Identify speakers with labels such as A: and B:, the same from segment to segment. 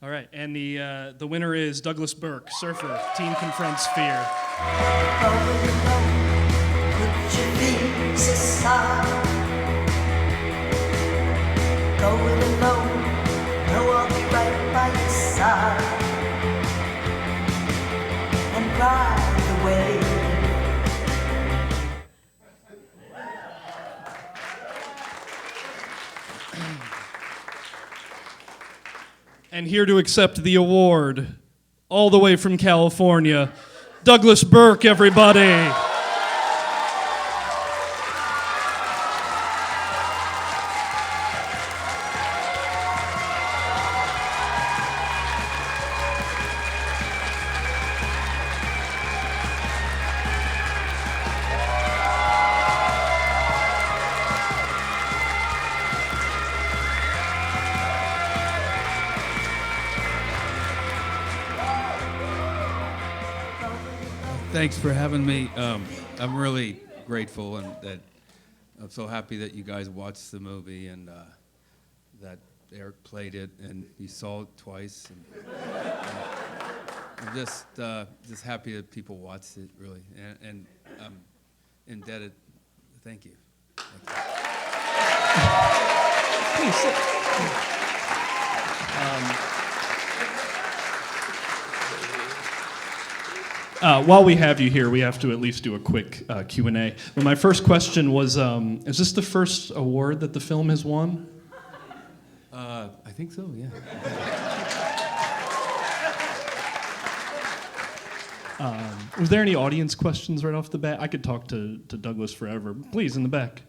A: All right, and the winner is Douglas Burke, Surfer, Teen Confronts Fear.
B: Going alone, put your fears aside. Going alone, no, I'll be right by your side. And ride the wave.
A: And here to accept the award, all the way from California, Douglas Burke, everybody.
C: Thanks for having me. I'm really grateful, and that I'm so happy that you guys watched the movie, and that Eric played it, and you saw it twice. And, I'm just happy that people watched it, really, and I'm indebted. Thank you.
A: Please sit. While we have you here, we have to at least do a quick Q&A. But my first question was, is this the first award that the film has won?
C: I think so, yeah.
A: Was there any audience questions right off the bat? I could talk to Douglas forever. Please, in the back.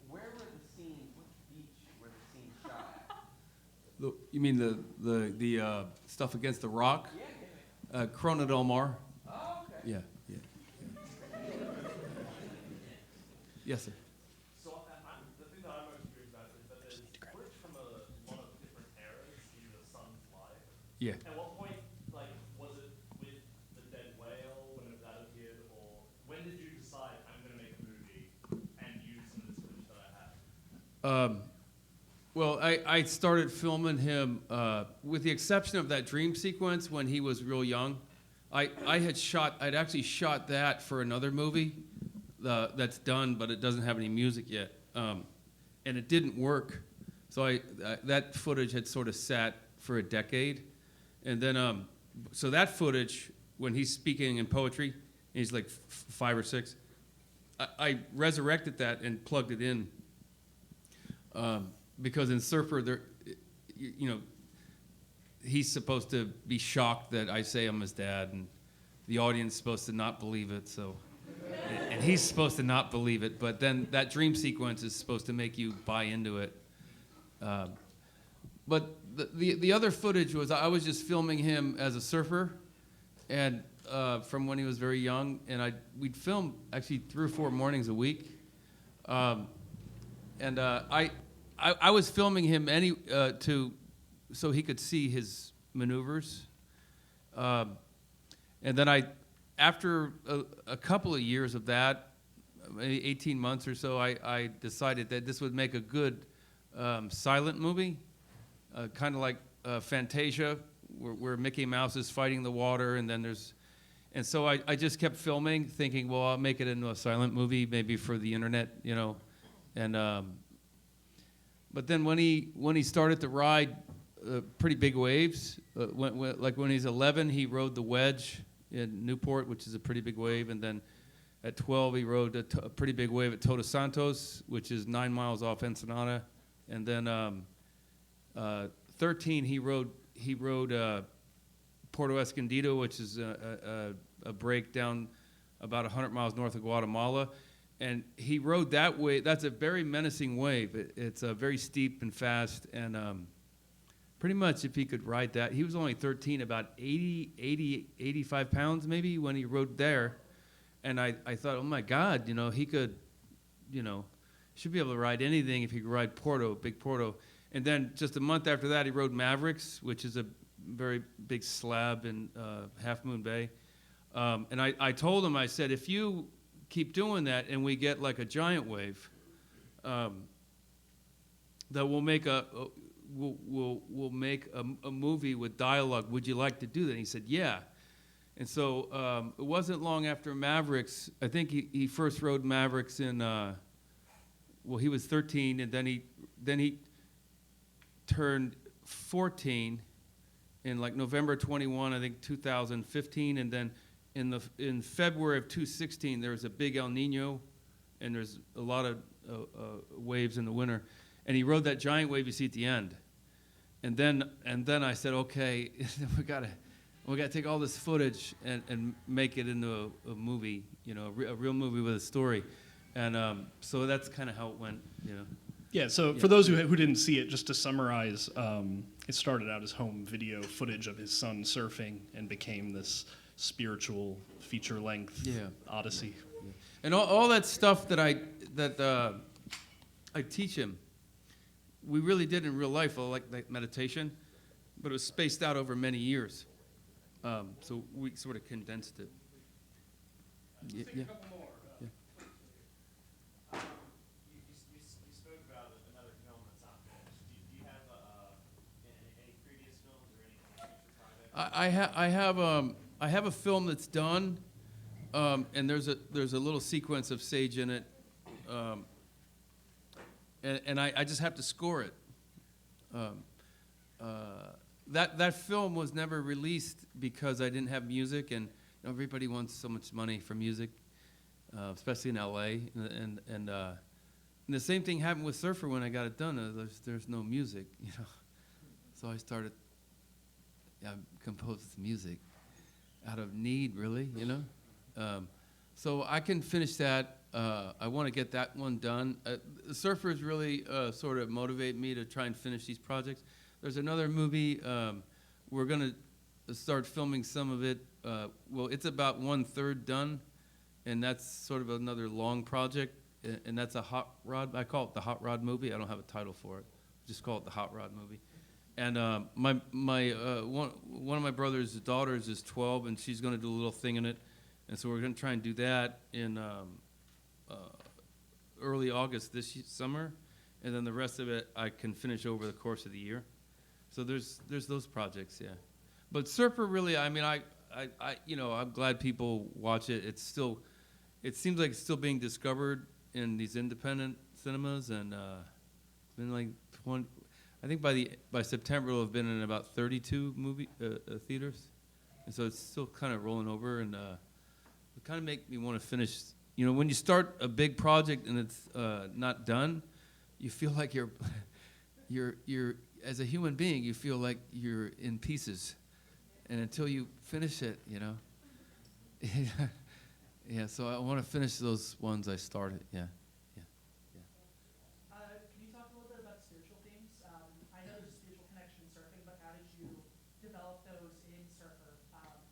D: Where were the scenes, which beach were the scenes shot?
C: You mean the stuff against the rock?
D: Yeah.
C: Corona del Mar.
D: Oh, okay.
C: Yeah. Yes, sir.
E: So the thing that I'm most curious about is that there's footage from a lot of different eras in the son's life.
C: Yeah.
E: At what point, was it with the dead whale, whenever that appeared, or when did you decide I'm going to make a movie and use some of this footage that I have?
C: Well, I started filming him, with the exception of that dream sequence when he was real young. I'd actually shot that for another movie that's done, but it doesn't have any music yet. And it didn't work. So that footage had sort of sat for a decade. And then, so that footage, when he's speaking in poetry, he's like 5 or 6, I resurrected that and plugged it in. Because in Surfer, he's supposed to be shocked that I say I'm his dad, and the audience is supposed to not believe it. So, and he's supposed to not believe it. But then that dream sequence is supposed to make you buy into it. But the other footage was I was just filming him as a surfer, and from when he was very young, and we'd film actually 3 or 4 mornings a week, and I was filming him so he could see his maneuvers, and then after a couple of years of that, maybe 18 months or so, I decided that this would make a good silent movie, kind of like Fantasia, where Mickey Mouse is fighting the water, and so I just kept filming, thinking, well, I'll make it into a silent movie, maybe for the internet, and. But then when he started to ride pretty big waves, like when he's 11, he rode the Wedge in Newport, which is a pretty big wave, and then at 12 he rode a pretty big wave at Todos Santos, which is 9 miles off Ensenada, and then 13 he rode Puerto Escondido, which is a break down about 100 miles north of Guatemala. And he rode that wave. That's a very menacing wave. It's very steep and fast. And pretty much if he could ride that, he was only 13, about 85 pounds maybe when he rode there. And I thought, oh my God, he could, should be able to ride anything if he could ride Big Porto. And then just a month after that, he rode Mavericks, which is a very big slab in Half Moon Bay. And I told him, I said, if you keep doing that and we get like a giant wave, that we'll make we'll make a movie with dialogue. Would you like to do that?" And he said, "Yeah." And so it wasn't long after Mavericks. I think he first wrote Mavericks in well, he was 13, and then he turned 14 in like November 21, I think 2015, and then in February of 2016 there was a big El Nino, and there's a lot of waves in the winter, and he rode that giant wave you see at the end, and then I said, okay, we gotta take all this footage and make it into a movie, you know, a real movie with a story, and so that's kind of how it went, you know.
A: Yeah, so for those who didn't see it, just to summarize, it started out as home video footage of his son surfing and became this spiritual feature-length odyssey.
C: Yeah. And all that stuff that I teach him, we really did in real life, like meditation, but it was spaced out over many years. So we sort of condensed it.
E: Let's take
C: Yeah.
E: a couple more.
C: Yeah.
E: You spoke about another film that's not finished. Do you have any previous films or any future projects?
C: I have a film that's done, and there's a little sequence of Sage in it, and I just have to score it. That film was never released because I didn't have music, and you know, everybody wants so much money for music, especially in LA, and the same thing happened with Surfer when I got it done. There's no music, you know, so I started. I composed music out of need, really, you know. So I can finish that. I want to get that one done. The Surfers really sort of motivate me to try and finish these projects. There's another movie. We're going to start filming some of it. Well, it's about 1/3 done, and that's sort of another long project, and that's a hot rod. I call it the hot rod movie. I don't have a title for it. Just call it the hot rod movie. And one of my brother's daughters is 12, and she's going to do a little thing in it, and so we're going to try and do that in early August this summer, and then the rest of it I can finish over the course of the year. So there's those projects, yeah. But Surfer, really, I mean, I you know, I'm glad people watch it. It seems like it's still being discovered in these independent cinemas, and it's been like 20. I think by September it'll have been in about 32 movie theaters, and so it's still kind of rolling over, and it kind of make me want to finish. You know, when you start a big project and it's not done, you feel like you're as a human being, you feel like you're in pieces, and until you finish it, you know. Yeah. So I want to finish those ones I started. Yeah.
F: Can you talk a little bit about spiritual themes? I know there's a spiritual connection in surfing, but how did you develop those in Surfer,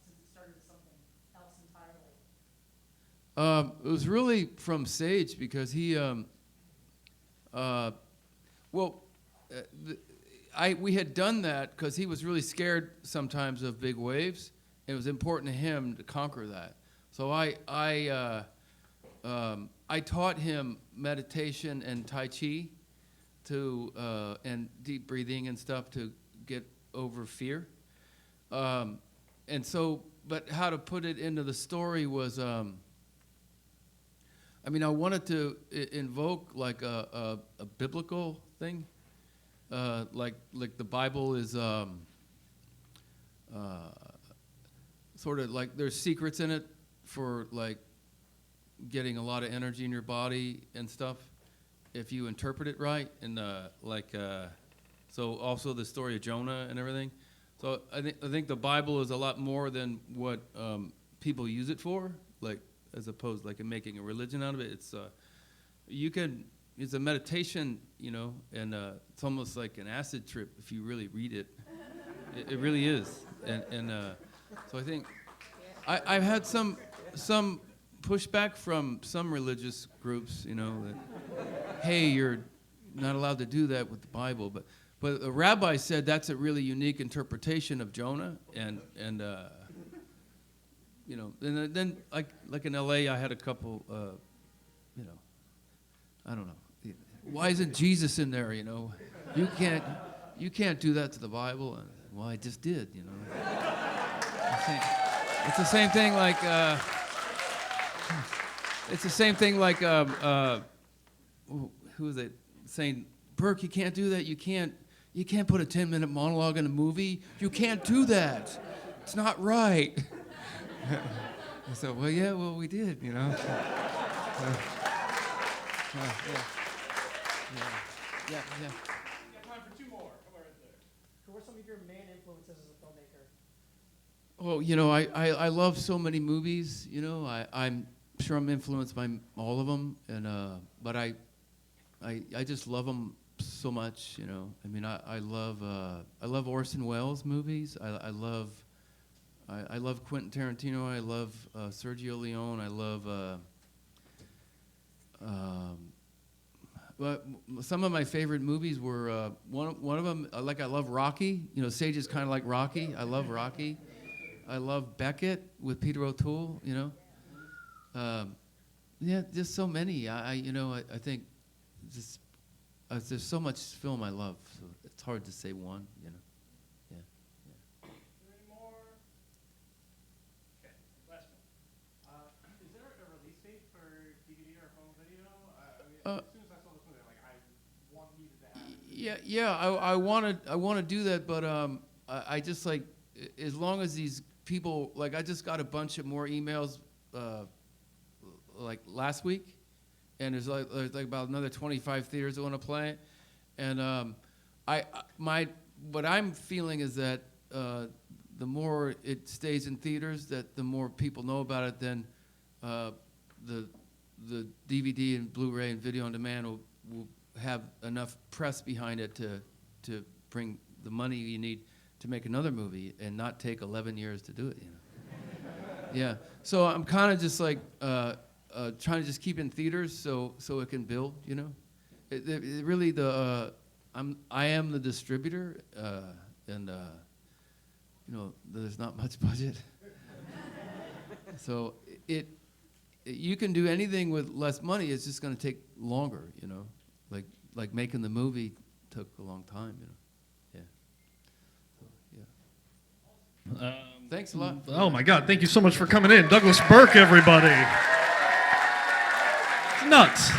F: since it started as something else entirely?
C: It was really from Sage because he, we had done that because he was really scared sometimes of big waves. It was important to him to conquer that. So I taught him meditation and Tai Chi and deep breathing and stuff to get over fear. And so, but how to put it into the story was, I mean, I wanted to invoke like a biblical thing, like the Bible is sort of like there's secrets in it for like getting a lot of energy in your body and stuff if you interpret it right, and so also the story of Jonah and everything. So I think the Bible is a lot more than what people use it for, like as opposed like in making a religion out of it. It's it's a meditation, you know, and it's almost like an acid trip if you really read it. It really is, and so I think I've had some pushback from some religious groups, you know, that hey, you're not allowed to do that with the Bible, but a rabbi said that's a really unique interpretation of Jonah, and you know, and then like in LA, I had a couple, you know, I don't know, why isn't Jesus in there? You know, you you can't do that to the Bible. And, well, I just did, you know. It's the same thing like, it's the same thing like, who is it saying, Burke, you can't do that. You can't put a 10-minute monologue in a movie. You can't do that. It's not right. I said, well, yeah, well, we did, you know. Yeah.
F: You got time for 2 more. Come on right there. Who are some of your main influences as a filmmaker?
C: Oh, you know, I love so many movies. You know, I'm sure I'm influenced by all of them, and but I just love them so much. You know, I mean, I love Orson Welles movies. I love Quentin Tarantino. I love Sergio Leone. I love. But some of my favorite movies were one of them. I love Rocky. You know, Sage is kind of like Rocky. I love Rocky. I love Beckett with Peter O'Toole. You know, yeah, just so many. I think just there's so much film I love. So it's hard to say one. You know, yeah.
F: Any more? Okay, last one. Is there a release date for DVD or home video? As soon as I saw this movie, I needed to have it.
C: Yeah. I want to do that, but I just like as long as these people like I just got a bunch of more emails like last week, and there's like about another 25 theaters that want to play it, and what I'm feeling is that the more it stays in theaters, that the more people know about it, then the DVD and Blu-ray and video on demand will have enough press behind it to bring the money you need to make another movie and not take 11 years to do it, you know. Yeah, so I'm kind of just like trying to just keep in theaters so it can build, you know. It really I am the distributor, and you know there's not much budget, so you can do anything with less money. It's just going to take longer, you know. Like making the movie took a long time, you know. Yeah. So, yeah. Thanks a lot.
A: Oh my God! Thank you so much for coming in, Douglas Burke, everybody. It's nuts.